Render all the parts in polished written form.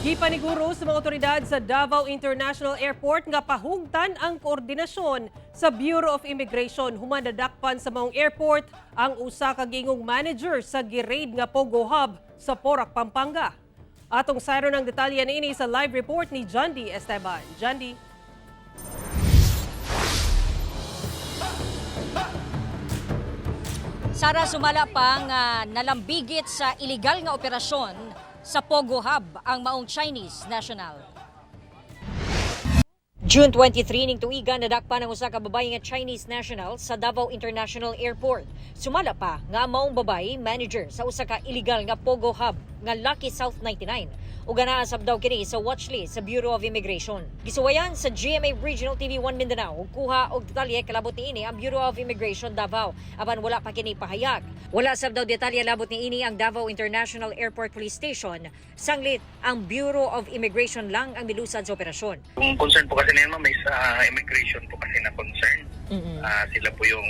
Gipaniguro sa mga otoridad sa Davao International Airport nga pahugtan ang koordinasyon sa Bureau of Immigration. Humanadakpan sa maong airport ang usa ka gingong manager sa girade nga Pogo Hub sa Porac, Pampanga. Atong sayro ng detalye niini sa live report ni Jondi Esteban. Jondi. Sara, sumala pang nalambigit sa iligal nga operasyon sa Pogo Hub ang maong Chinese national. June 23 ning tuiga nadakpan ang usa ka babaye nga Chinese national sa Davao International Airport. Sumala pa nga maong babaye manager sa usa ka illegal nga Pogo Hub nga Lucky South 99 ug ganaasab daw kini sa watchlist sa Bureau of Immigration. Gisuwayan sa GMA Regional TV 1 Mindanao ug kuha og detalye kalabot niini ang Bureau of Immigration Davao apan wala pa kini pahayag. Wala sab daw detalye labot niini ang Davao International Airport Police Station. Sanglit ang Bureau of Immigration lang ang milusad sa operasyon. Yung concern po kasi nila may sa immigration po kasi na concern. Sila po yung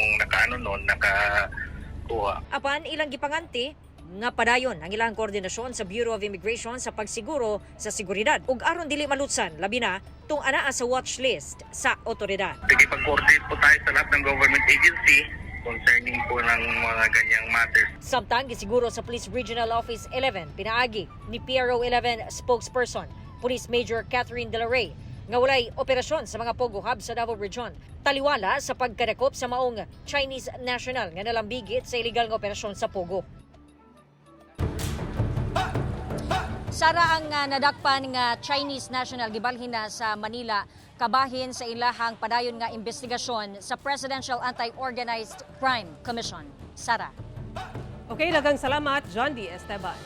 nakakuha. Apan ilang gipanganti nga padayon ang ilang koordinasyon sa Bureau of Immigration sa pagsiguro sa seguridad ug aron dili malutsan labi na tung anaa sa watchlist sa awtoridad. Pag-coordinate po tayo sa lahat ng government agency concerning po ng mga ganyang matters. Samtang gisiguro sa Police Regional Office 11 pinaagi ni PRO 11 spokesperson Police Major Catherine De La Rey nga walay operasyon sa mga Pogo Hub sa Davao Region. Taliwala sa pagkadakop sa maong Chinese national nga nalambigit sa illegal nga operasyon sa Pogo. Sara ang nadakpan nga Chinese national gibalhin na sa Manila kabahin sa ilahang padayon nga investigasyon sa Presidential Anti-Organized Crime Commission. Sara. Okay, daghang salamat, Jondi Esteban.